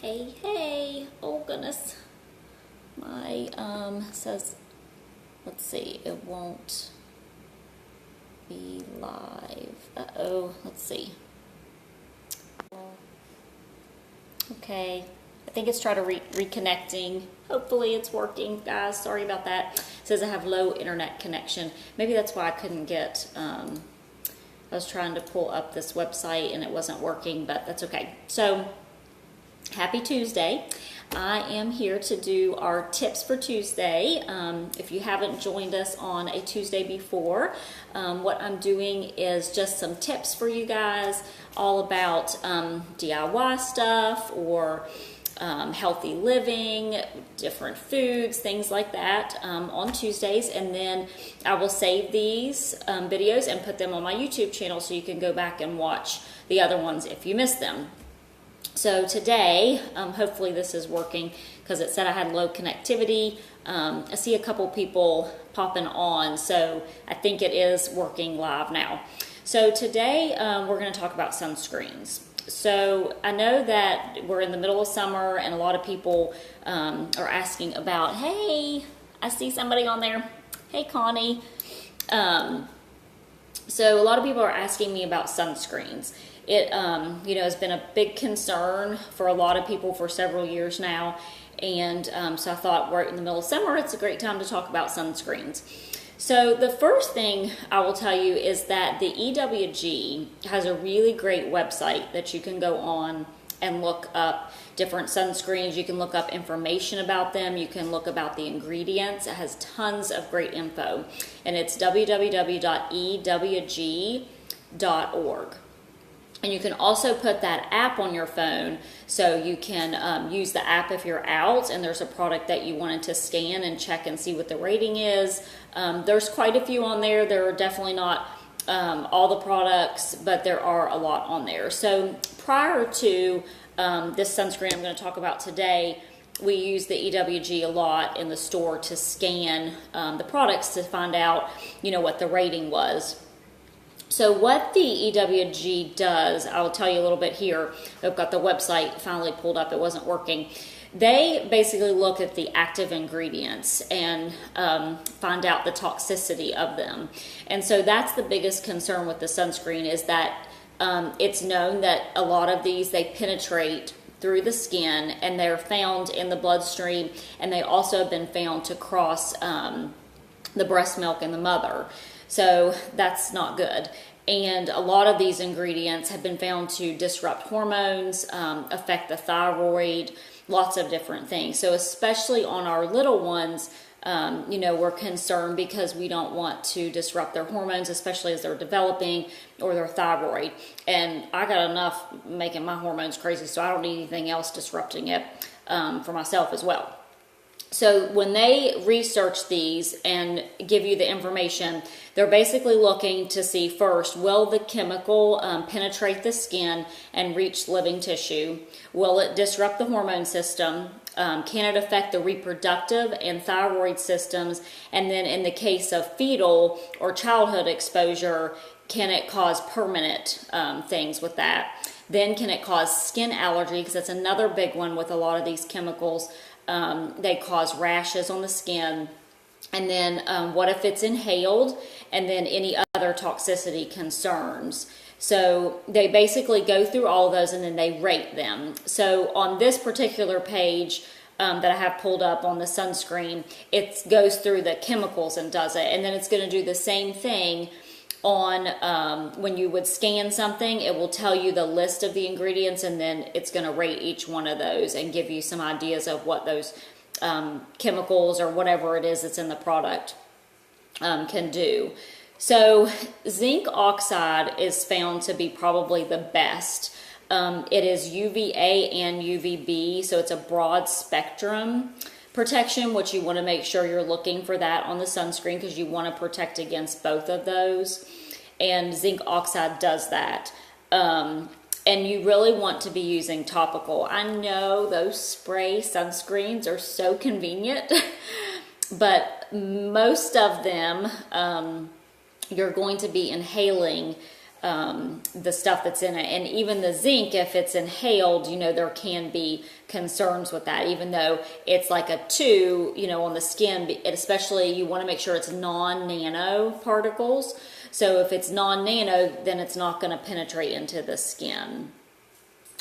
Hey, oh goodness. My, says, let's see, it won't be live. Uh-oh, let's see. Okay, I think it's trying to reconnecting. Hopefully it's working, guys. Sorry about that. It says I have low internet connection. Maybe that's why I couldn't get, I was trying to pull up this website and it wasn't working, but that's okay. So, happy Tuesday. I am here to do our tips for Tuesday. If you haven't joined us on a Tuesday before, what I'm doing is just some tips for you guys all about DIY stuff or healthy living, different foods, things like that on Tuesdays. And then I will save these videos and put them on my YouTube channel so you can go back and watch the other ones if you missed them. So today, hopefully this is working because it said I had low connectivity. I see a couple people popping on, so I think it is working live now. So today we're going to talk about sunscreens. So I know that we're in the middle of summer and a lot of people are asking about, hey, I see somebody on there. Hey, Connie. So a lot of people are asking me about sunscreens. It, has been a big concern for a lot of people for several years now. And so I thought right in the middle of summer, it's a great time to talk about sunscreens. So the first thing I will tell you is that the EWG has a really great website that you can go on and look up different sunscreens. You can look up information about them. You can look about the ingredients. It has tons of great info. And it's www.ewg.org. And you can also put that app on your phone so you can use the app if you're out and there's a product that you wanted to scan and check and see what the rating is. There's quite a few on there. There are definitely not all the products, but there are a lot on there. So prior to this sunscreen I'm going to talk about today, we use the EWG a lot in the store to scan the products to find out, what the rating was. So what the EWG does, I'll tell you a little bit here. I've got the website finally pulled up. It wasn't working. They basically look at the active ingredients and find out the toxicity of them. And so that's the biggest concern with the sunscreen is that it's known that a lot of these, they penetrate through the skin and they're found in the bloodstream, and they also have been found to cross the breast milk in the mother. So that's not good. And a lot of these ingredients have been found to disrupt hormones, affect the thyroid, lots of different things. So especially on our little ones, we're concerned because we don't want to disrupt their hormones, especially as they're developing, or their thyroid. And I got enough making my hormones crazy, so I don't need anything else disrupting it for myself as well. So when they research these and give you the information, they're basically looking to see first, will the chemical penetrate the skin and reach living tissue? Will it disrupt the hormone system? Can it affect the reproductive and thyroid systems? And then in the case of fetal or childhood exposure, can it cause permanent things with that? Then can it cause skin allergy? Because that's another big one with a lot of these chemicals. They cause rashes on the skin. And then what if it's inhaled? And then any other toxicity concerns. So they basically go through all those and then they rate them. So on this particular page that I have pulled up on the sunscreen, it goes through the chemicals and does it. And then it's going to do the same thing on when you would scan something. It will tell you the list of the ingredients, and then it's going to rate each one of those and give you some ideas of what those chemicals or whatever it is that's in the product can do. So zinc oxide is found to be probably the best. It is UVA and UVB, so it's a broad spectrum protection, which you want to make sure you're looking for that on the sunscreen because you want to protect against both of those. And zinc oxide does that. And you really want to be using topical. I know those spray sunscreens are so convenient, but most of them you're going to be inhaling the stuff that's in it. And even the zinc, if it's inhaled, there can be concerns with that, even though it's like a 2, on the skin, especially you want to make sure it's non-nano particles. So if it's non-nano, then it's not going to penetrate into the skin.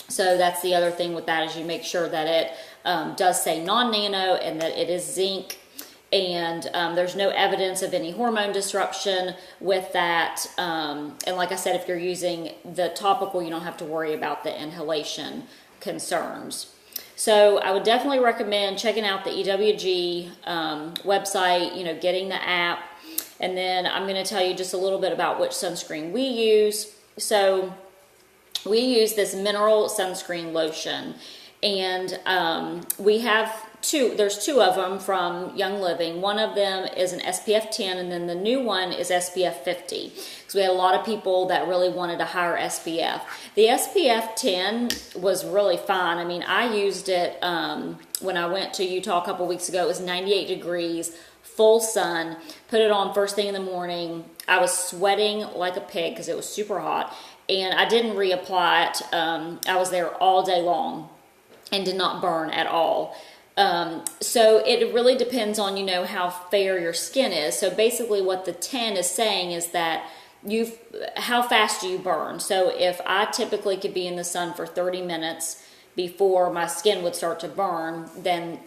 So that's the other thing with that, is you make sure that it does say non-nano and that it is zinc. And there's no evidence of any hormone disruption with that. And like I said, if you're using the topical, you don't have to worry about the inhalation concerns. So I would definitely recommend checking out the EWG website, getting the app. And then I'm going to tell you just a little bit about which sunscreen we use. So we use this mineral sunscreen lotion. And we have there's 2 of them from Young Living. One of them is an SPF 10, and then the new one is SPF 50. Because we had a lot of people that really wanted a higher SPF. The SPF 10 was really fine. I mean, I used it when I went to Utah a couple weeks ago. It was 98 degrees, full sun. Put it on first thing in the morning. I was sweating like a pig because it was super hot. And I didn't reapply it. I was there all day long and did not burn at all. So it really depends on, how fair your skin is. So basically what the 10 is saying is that how fast do you burn? So if I typically could be in the sun for 30 minutes before my skin would start to burn, then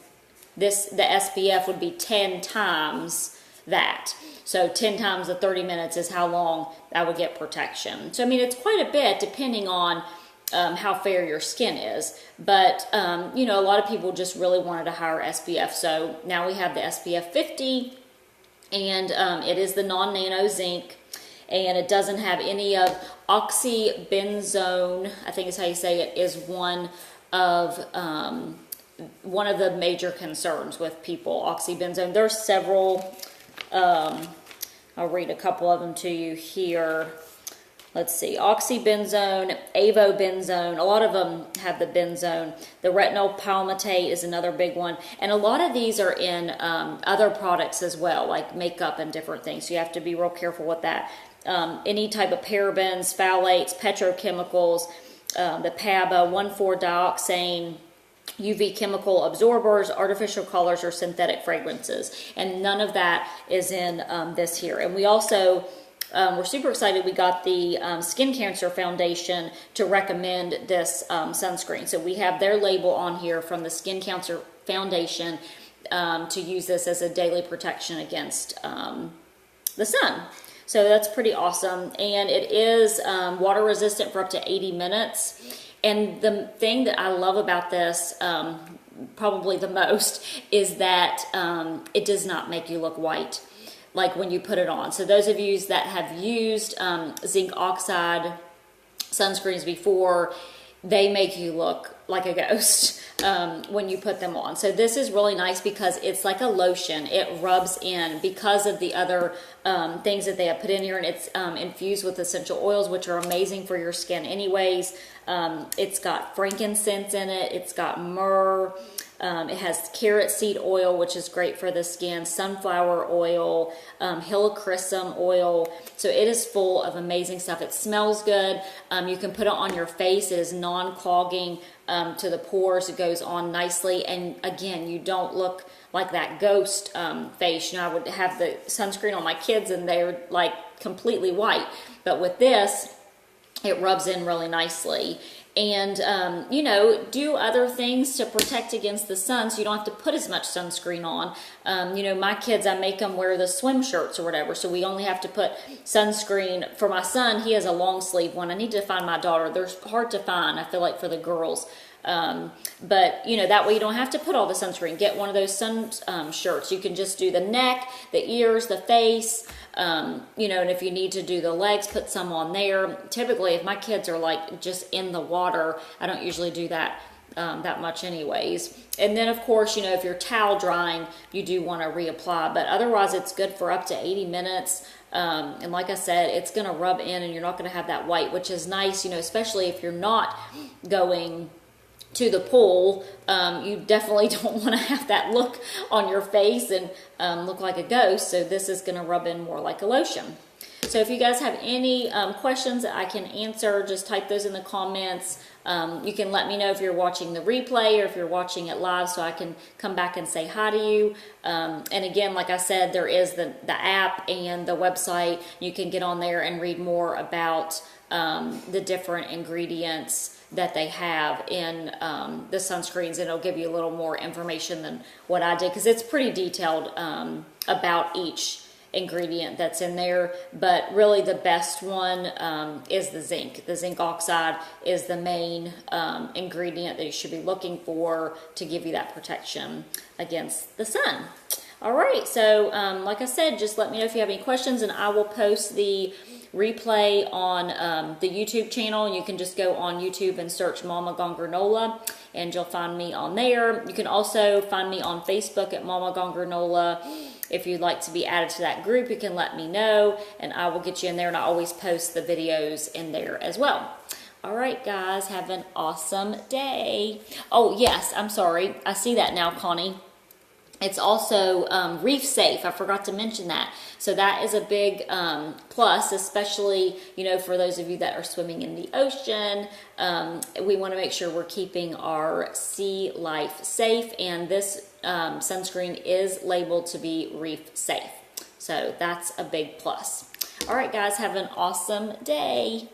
the SPF would be 10 times that. So 10 times the 30 minutes is how long I would get protection. So, I mean, it's quite a bit depending on how fair your skin is. But, a lot of people just really wanted a higher SPF. So now we have the SPF 50, and it is the non-nano zinc, and it doesn't have any of oxybenzone, I think is how you say it, is one of the major concerns with people. Oxybenzone. There's several, I'll read a couple of them to you here. Let's see, oxybenzone, avobenzone, a lot of them have the benzone. The retinol palmitate is another big one. And a lot of these are in other products as well, like makeup and different things. So you have to be real careful with that. Any type of parabens, phthalates, petrochemicals, the PABA, 1,4-dioxane, UV chemical absorbers, artificial colors, or synthetic fragrances. And none of that is in this here. And we also... we're super excited. We got the Skin Cancer Foundation to recommend this sunscreen. So we have their label on here from the Skin Cancer Foundation to use this as a daily protection against the sun. So that's pretty awesome. And it is water resistant for up to 80 minutes. And the thing that I love about this, probably the most, is that it does not make you look white like when you put it on. So those of you that have used zinc oxide sunscreens before, they make you look like a ghost when you put them on. So this is really nice because it's like a lotion. It rubs in because of the other things that they have put in here, and it's infused with essential oils, which are amazing for your skin anyways. It's got frankincense in it. It's got myrrh. It has carrot seed oil, which is great for the skin, sunflower oil, helichrysum oil. So it is full of amazing stuff. It smells good. You can put it on your face. It is non-clogging to the pores. It goes on nicely. And again, you don't look like that ghost face. I would have the sunscreen on my kids and they're like completely white. But with this, it rubs in really nicely. And, do other things to protect against the sun so you don't have to put as much sunscreen on. My kids, I make them wear the swim shirts or whatever, so we only have to put sunscreen. For my son, he has a long sleeve one. I need to find my daughter. They're hard to find, I feel like, for the girls. But that way you don't have to put all the sunscreen. Get one of those sun shirts. You can just do the neck, the ears, the face, and if you need to do the legs, put some on there. Typically, if my kids are like just in the water, I don't usually do that much anyways. And then of course, if you're towel drying, you do want to reapply, but otherwise it's good for up to 80 minutes. And like I said, it's going to rub in and you're not going to have that white, which is nice, especially if you're not going to the pool. You definitely don't want to have that look on your face and look like a ghost. So this is going to rub in more like a lotion. So if you guys have any questions that I can answer, just type those in the comments. You can let me know if you're watching the replay or if you're watching it live so I can come back and say hi to you. And again, like I said, there is the app and the website. You can get on there and read more about the different ingredients that they have in the sunscreens, and it'll give you a little more information than what I did, because it's pretty detailed about each ingredient that's in there. But really the best one is the zinc. The zinc oxide is the main ingredient that you should be looking for to give you that protection against the sun. All right, so like I said, just let me know if you have any questions, and I will post the replay on the YouTube channel. You can just go on YouTube and search Mama Gone Granola, and you'll find me on there. You can also find me on Facebook at Mama Gone Granola. If you'd like to be added to that group, you can let me know, and I will get you in there, and I always post the videos in there as well. All right, guys, have an awesome day. Oh, yes, I'm sorry. I see that now, Connie. It's also reef safe. I forgot to mention that. So that is a big plus, especially, you know, for those of you that are swimming in the ocean. We want to make sure we're keeping our sea life safe, and this sunscreen is labeled to be reef safe. So that's a big plus. All right, guys, have an awesome day.